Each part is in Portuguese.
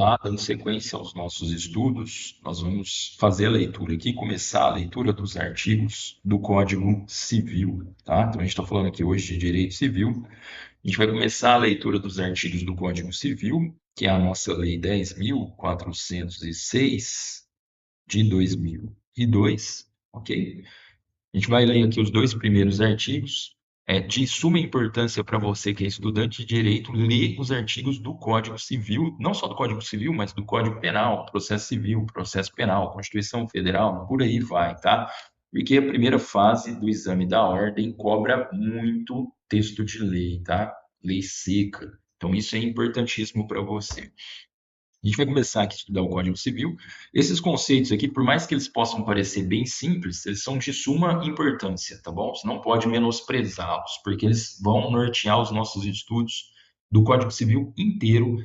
lá, dando sequência aos nossos estudos, nós vamos fazer a leitura aqui, começar a leitura dos artigos do Código Civil, tá? Então, a gente está falando aqui hoje de direito civil. A gente vai começar a leitura dos artigos do Código Civil, que é a nossa Lei 10.406 de 2002, ok? A gente vai ler aqui os dois primeiros artigos. É de suma importância para você que é estudante de direito ler os artigos do Código Civil, não só do Código Civil, mas do Código Penal, processo civil, processo penal, Constituição Federal, por aí vai, tá? Porque a primeira fase do exame da ordem cobra muito texto de lei, tá? Lei seca. Então, isso é importantíssimo para você. A gente vai começar aqui a estudar o Código Civil. Esses conceitos aqui, por mais que eles possam parecer bem simples, eles são de suma importância, tá bom? Você não pode menosprezá-los, porque eles vão nortear os nossos estudos do Código Civil inteiro,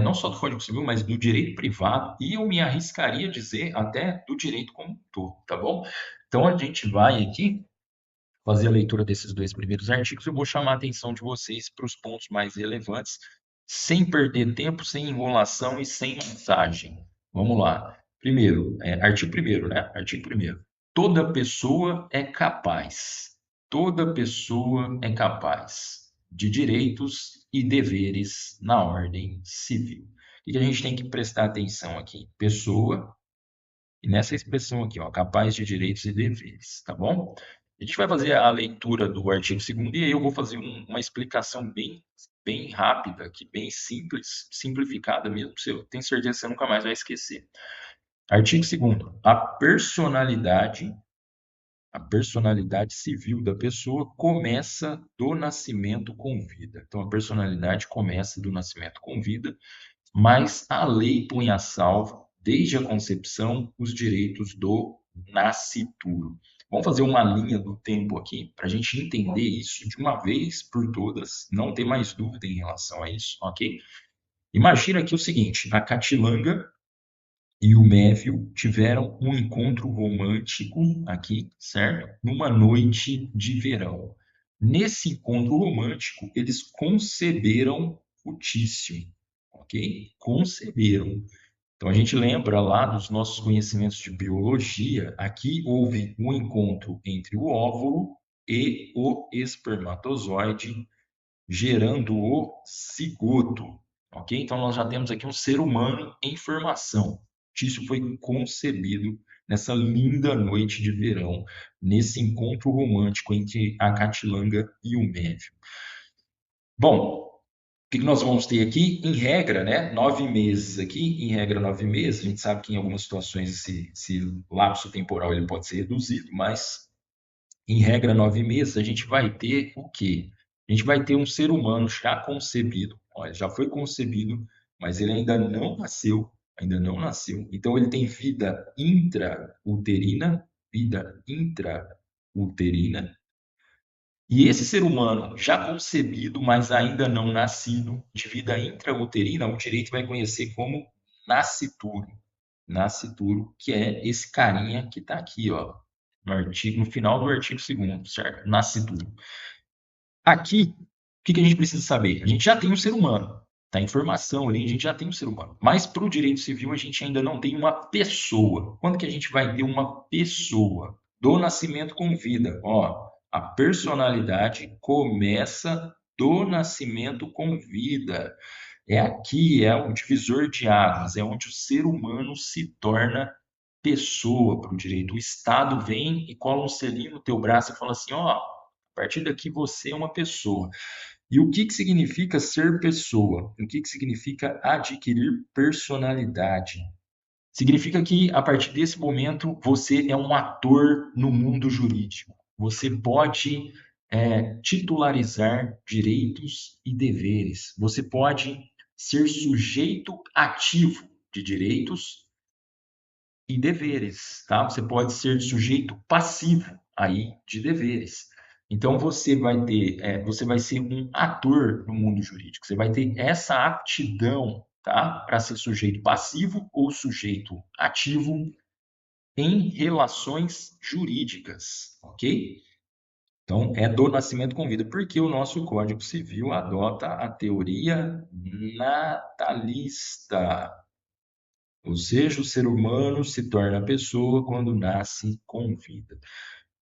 não só do Código Civil, mas do direito privado, e eu me arriscaria a dizer até do direito como um todo, tá bom? Então, a gente vai aqui fazer a leitura desses dois primeiros artigos. Eu vou chamar a atenção de vocês para os pontos mais relevantes, sem perder tempo, sem enrolação e sem mensagem. Vamos lá. Primeiro, artigo primeiro, né? Artigo primeiro. Toda pessoa é capaz. Toda pessoa é capaz de direitos e deveres na ordem civil. O que a gente tem que prestar atenção aqui? Pessoa, e nessa expressão aqui, ó, capaz de direitos e deveres, tá bom? A gente vai fazer a leitura do artigo 2º e aí eu vou fazer uma explicação bem rápida, aqui, bem simples, simplificada mesmo, eu tenho certeza que você nunca mais vai esquecer. Artigo 2º. A personalidade civil da pessoa começa do nascimento com vida. Então, a personalidade começa do nascimento com vida, mas a lei põe a salvo, desde a concepção, os direitos do nascituro. Vamos fazer uma linha do tempo aqui, para a gente entender isso de uma vez por todas, não ter mais dúvida em relação a isso, ok? Imagina aqui o seguinte, a Catilanga e o Mévio tiveram um encontro romântico aqui, certo? Numa noite de verão. Nesse encontro romântico, eles conceberam o Tício, ok? Conceberam. Então, a gente lembra lá dos nossos conhecimentos de biologia, aqui houve um encontro entre o óvulo e o espermatozoide, gerando o cigoto, ok? Então, nós já temos aqui um ser humano em formação. Tício foi concebido nessa linda noite de verão, nesse encontro romântico entre a Catilanga e o Mévio. Bom, o que nós vamos ter aqui? Em regra, né? 9 meses aqui, em regra 9 meses. A gente sabe que em algumas situações esse lapso temporal ele pode ser reduzido, mas em regra 9 meses a gente vai ter o quê? A gente vai ter um ser humano já concebido. Olha, já foi concebido, mas ele ainda não nasceu, ainda não nasceu. Então ele tem vida intrauterina, e esse ser humano já concebido, mas ainda não nascido, de vida intrauterina, o direito vai conhecer como nascituro. Nascituro, que é esse carinha que está aqui, ó, no final do artigo 2º, certo? Nascituro. Aqui, o que a gente precisa saber? A gente já tem um ser humano, está em formação ali, a gente já tem um ser humano. Mas para o direito civil a gente ainda não tem uma pessoa. Quando que a gente vai ter uma pessoa? Do nascimento com vida. Ó, a personalidade começa do nascimento com vida. É aqui, é o divisor de águas, é onde o ser humano se torna pessoa para o direito. O Estado vem e cola um selinho no teu braço e fala assim, ó, a partir daqui você é uma pessoa. E o que significa ser pessoa? O que significa adquirir personalidade? Significa que, a partir desse momento, você é um ator no mundo jurídico. Você pode titularizar direitos e deveres. Você pode ser sujeito ativo de direitos e deveres, tá? Você pode ser sujeito passivo aí de deveres. Então você vai ser um ator no mundo jurídico. Você vai ter essa aptidão, tá? Para ser sujeito passivo ou sujeito ativo em relações jurídicas, ok? Então, é do nascimento com vida, porque o nosso Código Civil adota a teoria natalista. Ou seja, o ser humano se torna pessoa quando nasce com vida.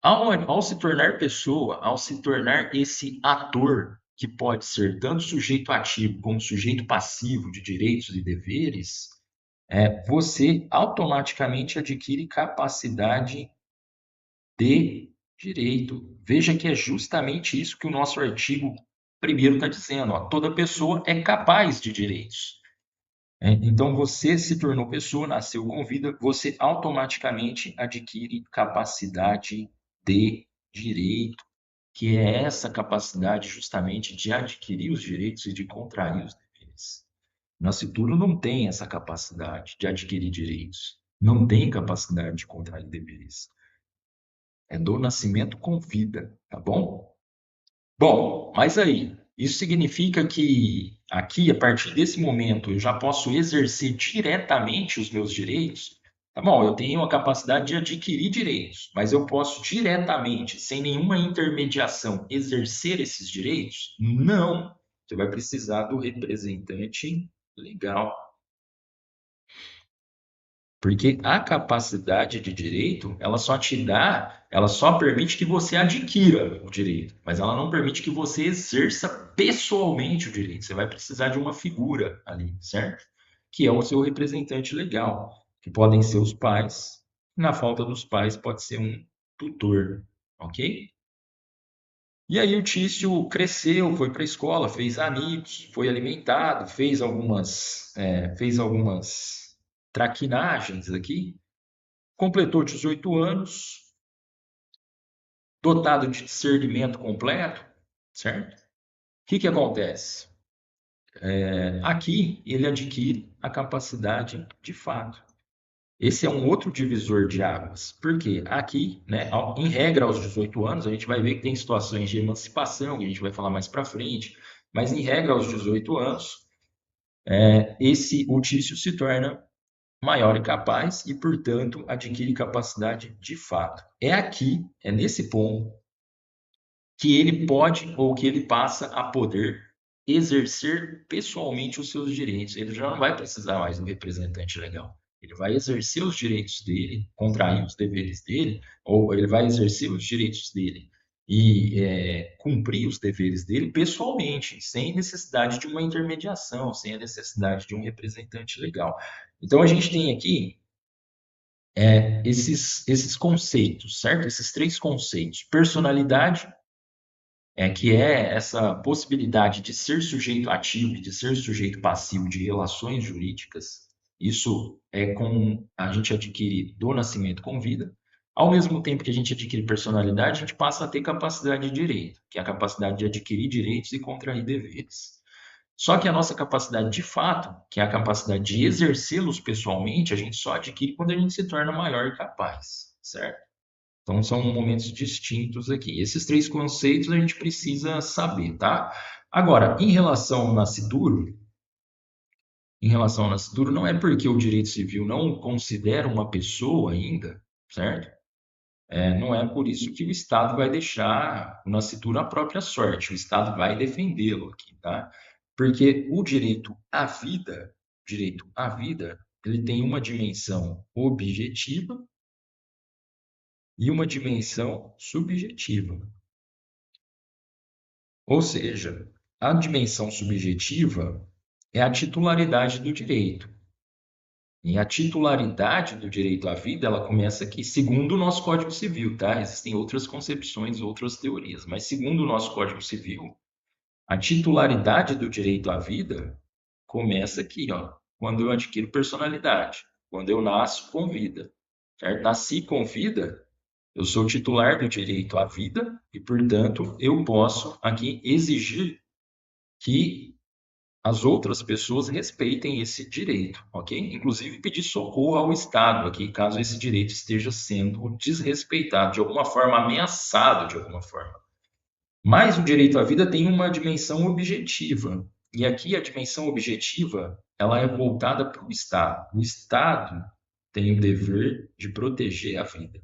Ao se tornar pessoa, ao se tornar esse ator que pode ser tanto sujeito ativo como sujeito passivo de direitos e deveres, você automaticamente adquire capacidade de direito. Veja que é justamente isso que o nosso artigo primeiro está dizendo. Ó, toda pessoa é capaz de direitos. Então, você se tornou pessoa, nasceu com vida, você automaticamente adquire capacidade de direito, que é essa capacidade justamente de adquirir os direitos e de contrair os deveres. Nascituro não tem essa capacidade de adquirir direitos, não tem capacidade de contrair deveres. É do nascimento com vida, tá bom? Bom, mas aí, isso significa que aqui, a partir desse momento, eu já posso exercer diretamente os meus direitos? Tá bom, eu tenho a capacidade de adquirir direitos, mas eu posso diretamente, sem nenhuma intermediação, exercer esses direitos? Não. Você vai precisar do representante legal. Porque a capacidade de direito, ela só permite que você adquira o direito, mas ela não permite que você exerça pessoalmente o direito. Você vai precisar de uma figura ali, certo? Que é o seu representante legal, que podem ser os pais. Na falta dos pais, pode ser um tutor, ok? E aí o Tício cresceu, foi para a escola, fez amigos, foi alimentado, fez algumas traquinagens aqui. Completou 18 anos, dotado de discernimento completo, certo? O que acontece? Aqui ele adquire a capacidade de fato. Esse é um outro divisor de águas, porque aqui, né, em regra, aos 18 anos, a gente vai ver que tem situações de emancipação, que a gente vai falar mais para frente, mas em regra, aos 18 anos, o Tício se torna maior e capaz e, portanto, adquire capacidade de fato. É aqui, é nesse ponto, que ele pode ou que ele passa a poder exercer pessoalmente os seus direitos. Ele já não vai precisar mais do representante legal. Ele vai exercer os direitos dele, contrair os deveres dele, ou ele vai exercer os direitos dele e cumprir os deveres dele pessoalmente, sem necessidade de uma intermediação, sem a necessidade de um representante legal. Então, a gente tem aqui esses conceitos, certo? Esses três conceitos: personalidade, que é essa possibilidade de ser sujeito ativo e de ser sujeito passivo de relações jurídicas. Isso é com a gente adquire do nascimento com vida. Ao mesmo tempo que a gente adquire personalidade, a gente passa a ter capacidade de direito, que é a capacidade de adquirir direitos e contrair deveres. Só que a nossa capacidade de fato, que é a capacidade de exercê-los pessoalmente, a gente só adquire quando a gente se torna maior e capaz, certo? Então, são momentos distintos aqui. Esses três conceitos a gente precisa saber, tá? Agora, em relação ao nascituro, não é porque o direito civil não o considera uma pessoa ainda, certo? Não é por isso que o Estado vai deixar o nascituro à própria sorte. O Estado vai defendê-lo aqui, tá? Porque direito à vida, ele tem uma dimensão objetiva e uma dimensão subjetiva. Ou seja, a dimensão subjetiva é a titularidade do direito. E a titularidade do direito à vida, ela começa aqui, segundo o nosso Código Civil, tá? Existem outras concepções, outras teorias, mas segundo o nosso Código Civil, a titularidade do direito à vida começa aqui, ó, quando eu adquiro personalidade, quando eu nasço com vida, certo? Nasci com vida, eu sou titular do direito à vida e, portanto, eu posso aqui exigir que as outras pessoas respeitem esse direito, ok? Inclusive pedir socorro ao Estado aqui, caso esse direito esteja sendo desrespeitado, de alguma forma, ameaçado de alguma forma. Mas o direito à vida tem uma dimensão objetiva, e aqui a dimensão objetiva, ela é voltada para o Estado. O Estado tem o dever de proteger a vida.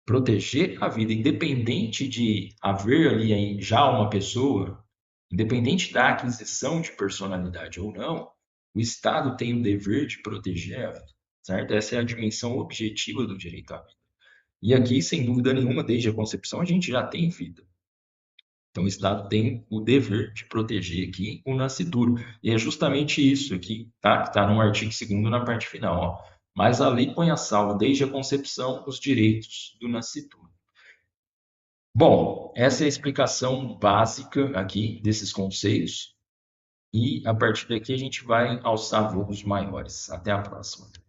Proteger a vida, independente de haver ali já uma pessoa, independente da aquisição de personalidade ou não, O Estado tem o dever de proteger a vida, certo? Essa é a dimensão objetiva do direito à vida. E aqui, sem dúvida nenhuma, desde a concepção, a gente já tem vida. Então, o Estado tem o dever de proteger aqui o nascituro. E é justamente isso aqui, tá? Que está no artigo 2º na parte final, ó. Mas a lei põe a salvo, desde a concepção, os direitos do nascituro. Bom, essa é a explicação básica aqui desses conceitos. E a partir daqui a gente vai alçar voos maiores. Até a próxima.